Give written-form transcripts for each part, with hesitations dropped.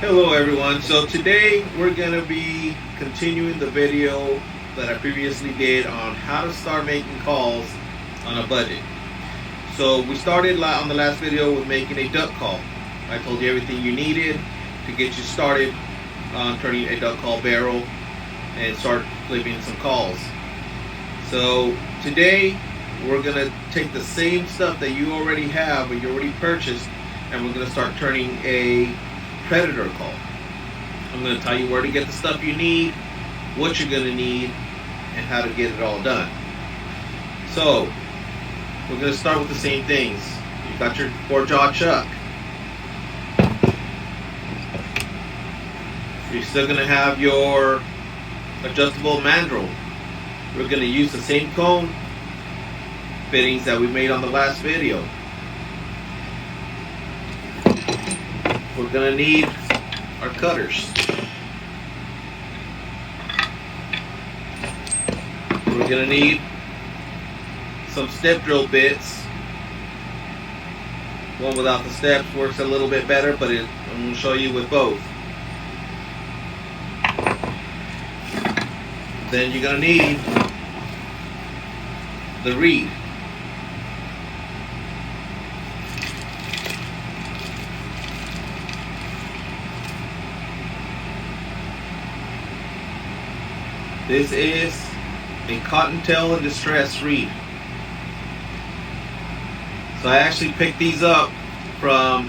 Hello everyone. So today we're going to be continuing the video that I previously did on how to start making calls on a budget. So we started on the last video with making a duck call. I told you everything you needed to get you started on turning a duck call barrel and start flipping some calls. So today we're going to take the same stuff that you already have or you already purchased, and we're going to start turning a predator call. I'm going to tell you where to get the stuff you need, what you're going to need, and how to get it all done. So we're going to start with the same things. You've got your 4-jaw chuck. You're still going to have your adjustable mandrel. We're going to use the same cone fittings that we made on the last video. We're going to need our cutters. We're going to need some step drill bits. One without the steps works a little bit better, but I'm going to show you with both. Then you're going to need the reed. This is a Cottontail in Distress reed. So I actually picked these up from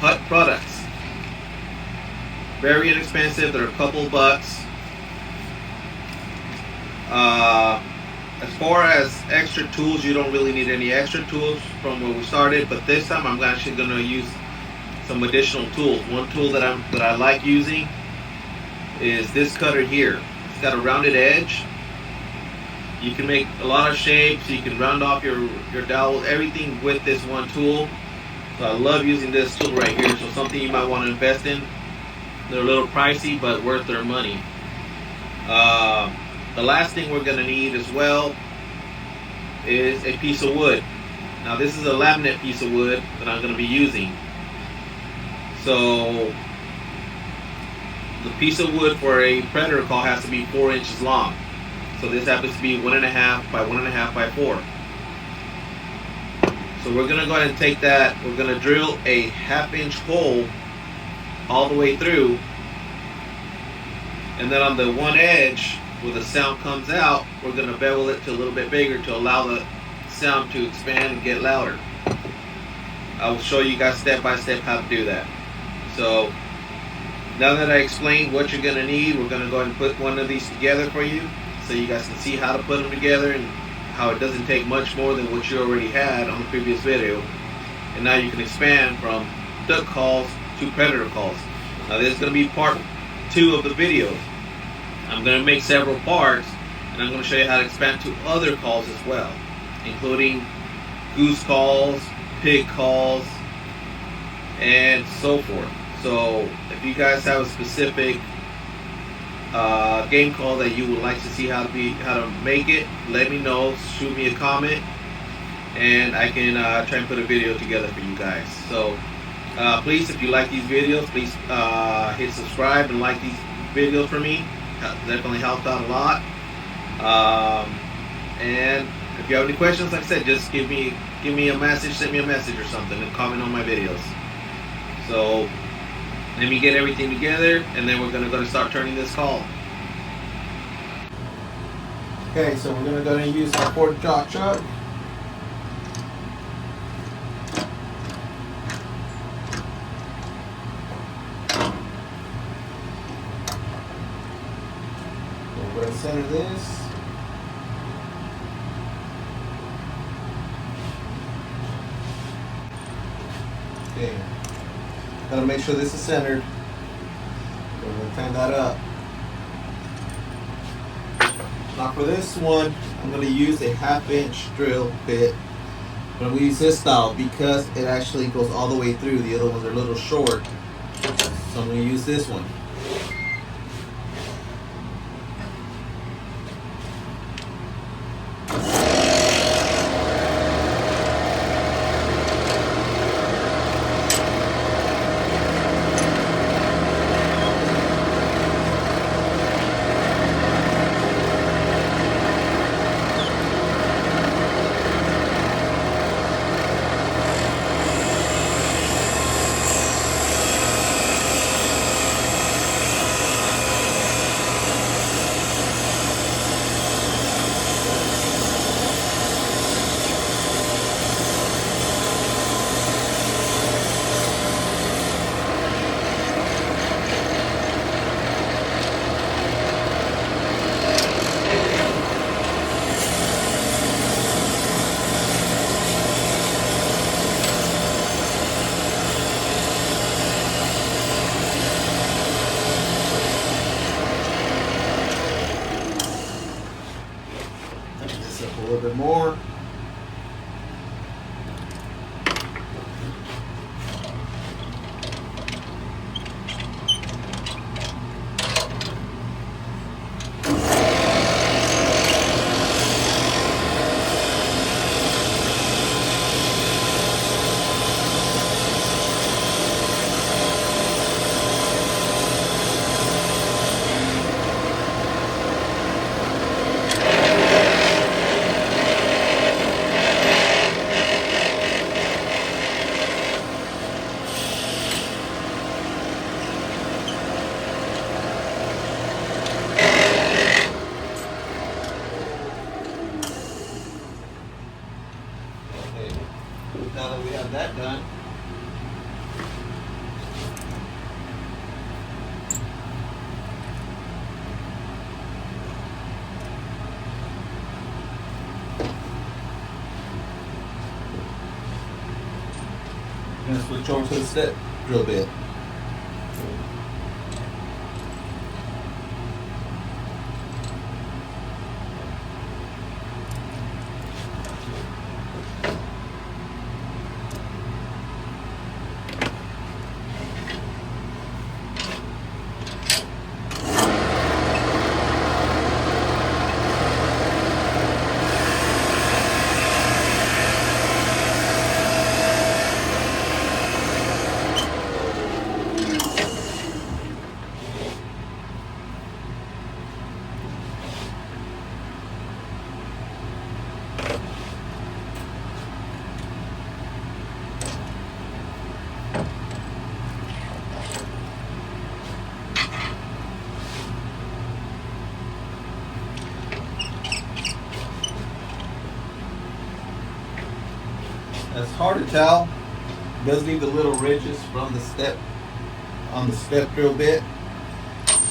Hut Products. Very inexpensive, they're a couple bucks. As far as extra tools, you don't really need any extra tools from where we started, but this time I'm actually going to use some additional tools. One tool that I like using is this cutter here. It's got a rounded edge. You can make a lot of shapes. You can round off your dowels, everything with this one tool. So I love using this tool right here. So something you might want to invest in. They're a little pricey, but worth their money. The last thing we're going to need as well is a piece of wood. Now this is a laminate piece of wood that I'm going to be using. So the piece of wood for a predator call has to be 4 inches long. So this happens to be 1.5 by 1.5 by 4. So we're going to go ahead and take that. We're going to drill a 1/2 inch hole all the way through. And then on the one edge where the sound comes out, we're going to bevel it to a little bit bigger to allow the sound to expand and get louder. I will show you guys step by step how to do that. So now that I explained what you're going to need, we're going to go ahead and put one of these together for you so you guys can see how to put them together and how it doesn't take much more than what you already had on the previous video. And now you can expand from duck calls to predator calls. Now this is going to be part 2 of the video. I'm going to make several parts, and I'm going to show you how to expand to other calls as well, including goose calls, pig calls, and so forth. So if you guys have a specific game call that you would like to see how to make it, let me know. Shoot me a comment, and I can try and put a video together for you guys. So please, if you like these videos, please hit subscribe and like these videos for me. Definitely helped out a lot. And if you have any questions, like I said, just give me a message, send me a message or something, and comment on my videos. So let me get everything together, and then we're going to start turning this call. Okay, so we're going to go and use our 4-jaw chuck. We're going to center this. Okay. Gotta make sure this is centered. We're going to fan that up. Now for this one, I'm going to use a 1/2 inch drill bit. But I'm going to use this style because it actually goes all the way through. The other ones are a little short. So I'm going to use this one. switch over to the step drill bit. It's hard to tell. It does leave the little ridges from the step on the step drill bit.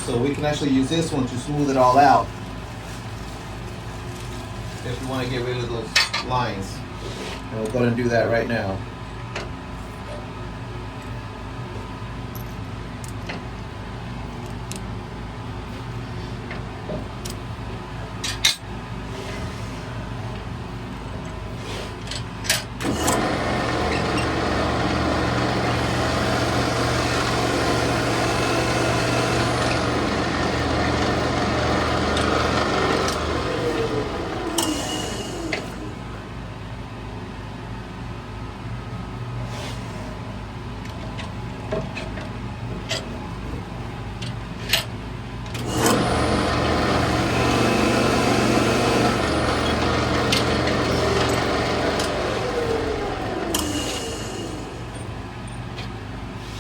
So we can actually use this one to smooth it all out if we want to get rid of those lines. And we'll go ahead and do that right now.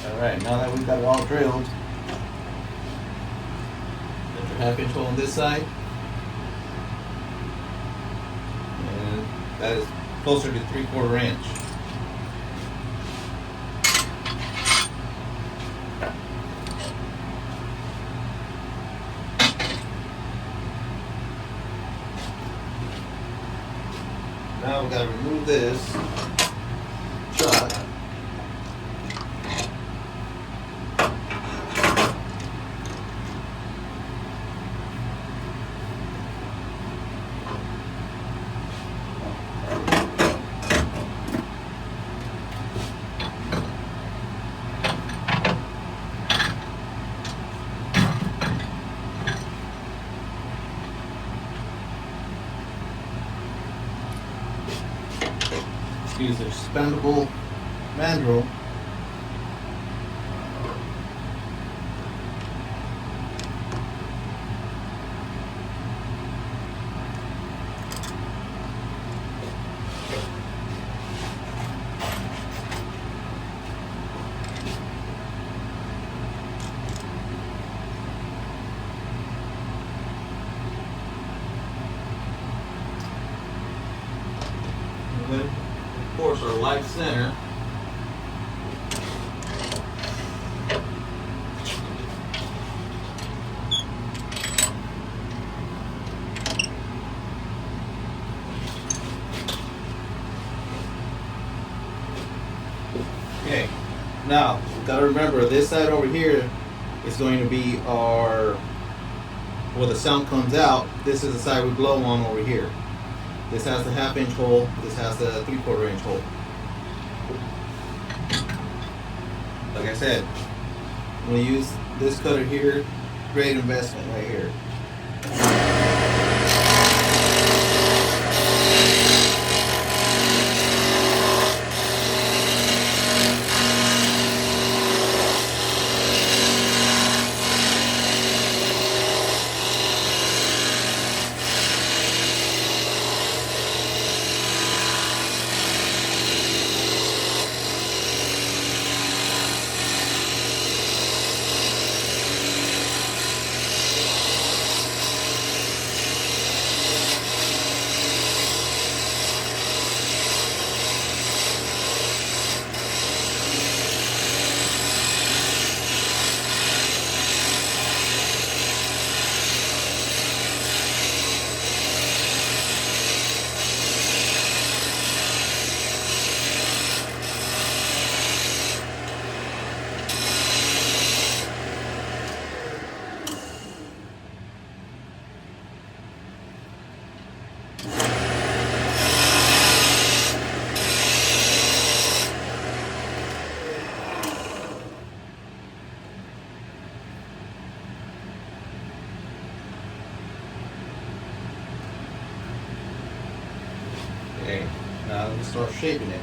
Alright, now that we've got it all drilled, get your 1/2 inch hole on this side. And that is closer to 3/4 inch. Now we've got to remove this chuck. Use an expandable mandrel. Of course, our light center. Okay, now we've got to remember this side over here is going to be our, where the sound comes out. This is the side we blow on over here. This has the 1/2 inch hole, this has the 3/4 inch hole. Like I said, I'm going to use this cutter here, great investment right here. Now let's start shaping it.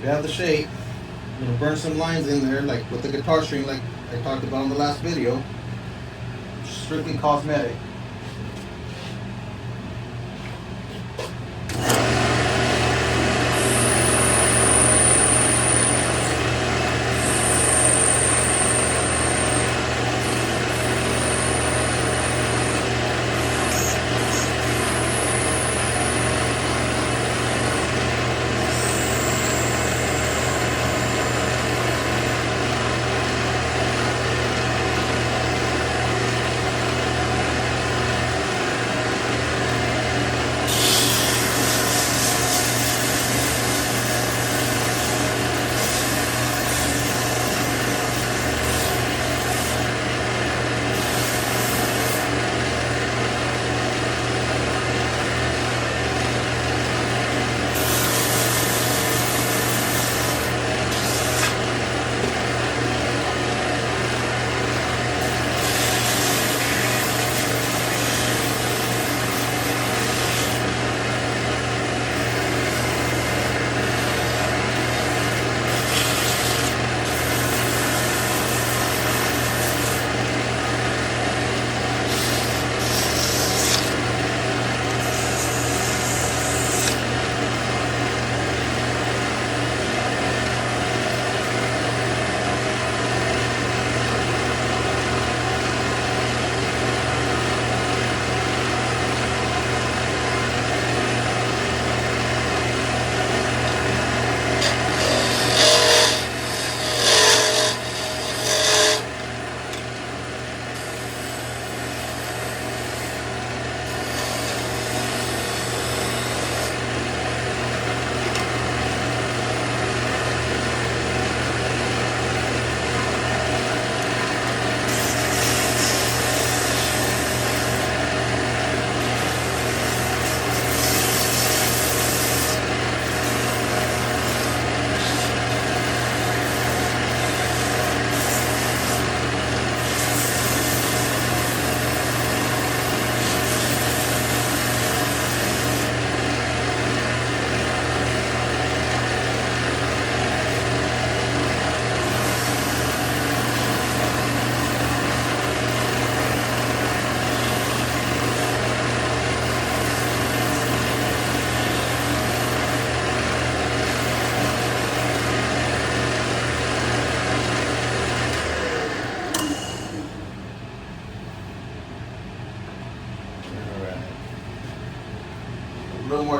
We have the shape. I'm gonna burn some lines in there, like with the guitar string, like I talked about in the last video. Strictly cosmetic.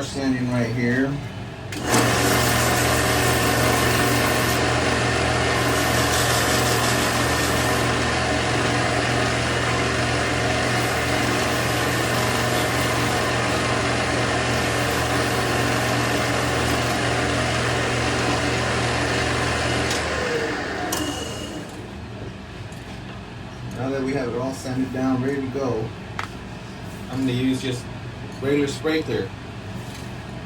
guitar sanding right here. Now that we have it all sanded down, ready to go, I'm going to use just regular spray clear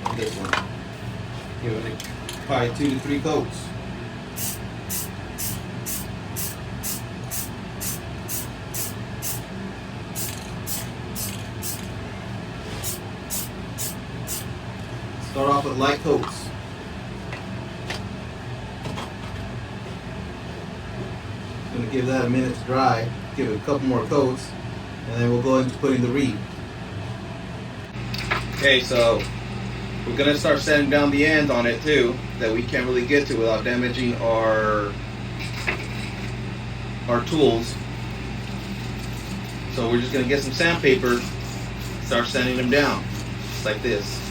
on this one. Give it probably 2 to 3 coats. Start off with light coats. I'm going to give that a minute to dry, give it a couple more coats, and then we'll go into putting the reed. Okay, so we're gonna start sanding down the ends on it too, that we can't really get to without damaging our tools. So we're just gonna get some sandpaper, start sanding them down, just like this.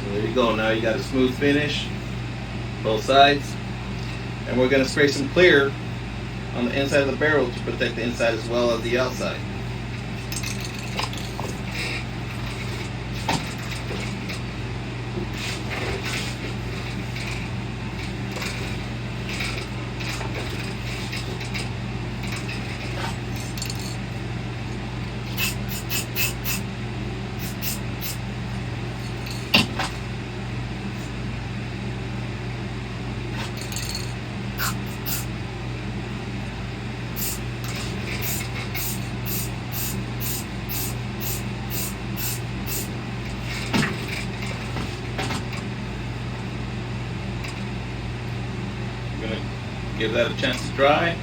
There you go, now you got a smooth finish, both sides. And we're gonna spray some clear on the inside of the barrel to protect the inside as well as the outside. Gonna give that a chance to dry,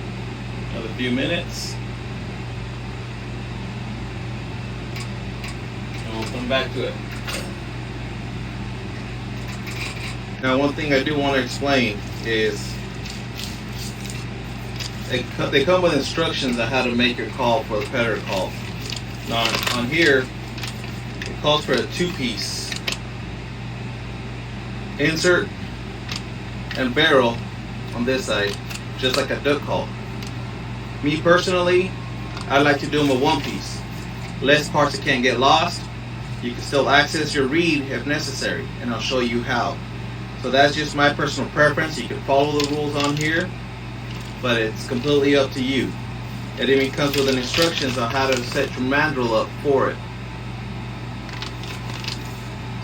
another few minutes, and we'll come back to it. Now, one thing I do want to explain is they come with instructions on how to make your call for the predator call. Now, on here, it calls for a 2-piece insert and barrel on this side, just like a duck call. Me personally, I like to do them a 1-piece. Less parts that can't get lost. You can still access your reed if necessary, and I'll show you how. So that's just my personal preference. You can follow the rules on here, but it's completely up to you. It even comes with instructions on how to set your mandrel up for it.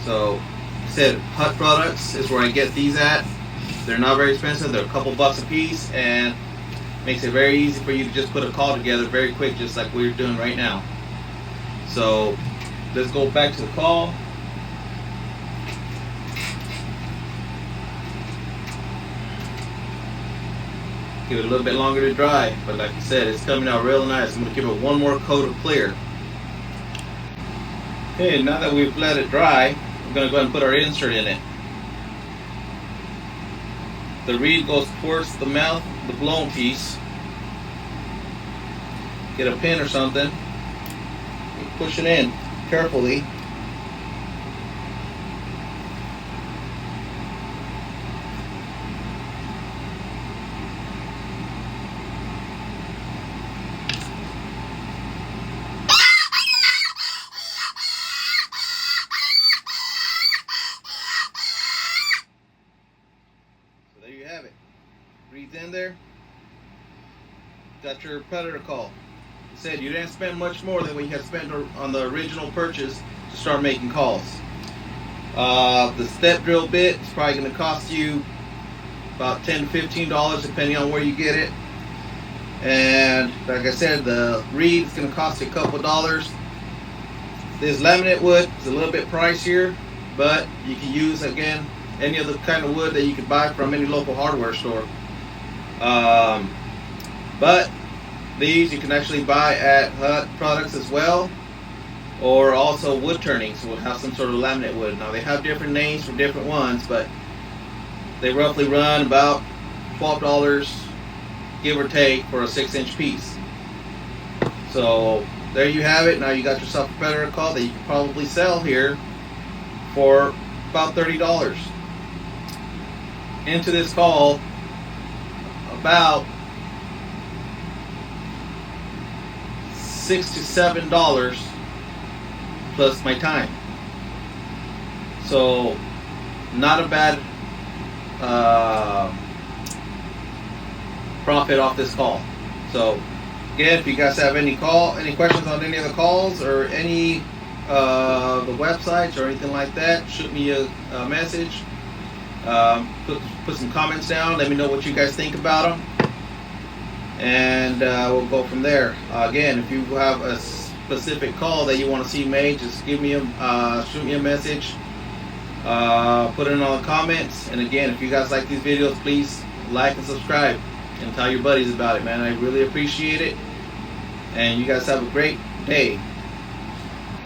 So, like I said, Hut Products is where I get these at. They're not very expensive. They're a couple bucks a piece, and makes it very easy for you to just put a call together very quick, just like we're doing right now. So let's go back to the call. Give it a little bit longer to dry, but like I said, it's coming out real nice. I'm going to give it one more coat of clear. Okay, now that we've let it dry, we're going to go ahead and put our insert in it. The reed goes towards the mouth, the blown piece. Get a pin or something. Push it in carefully. So there you have it. Reed's in there. Got your predator call. Said you didn't spend much more than we had spent on the original purchase to start making calls. The step drill bit is probably going to cost you about $10 to $15 depending on where you get it. And like I said, the reed is going to cost you a couple dollars. This laminate wood is a little bit pricier, but you can use, again, any other kind of wood that you can buy from any local hardware store. But These you can actually buy at Hut Products as well, or also wood turning, so we'll have some sort of laminate wood. Now they have different names for different ones, but they roughly run about $12, give or take, for a 6-inch piece. So there you have it. Now you got yourself a predator call that you can probably sell here for about $30. Into this call, about $6 to $7 plus my time. So not a bad profit off this call. So again, if you guys have any questions on any of the calls or any the websites or anything like that, shoot me a message. Put some comments down. Let me know what you guys think about them, and we'll go from there. Again, if you have a specific call that you want to see made, just shoot me a message. Put it in all the comments. And again, if you guys like these videos, please like and subscribe and tell your buddies about it, man. I really appreciate it. And you guys have a great day.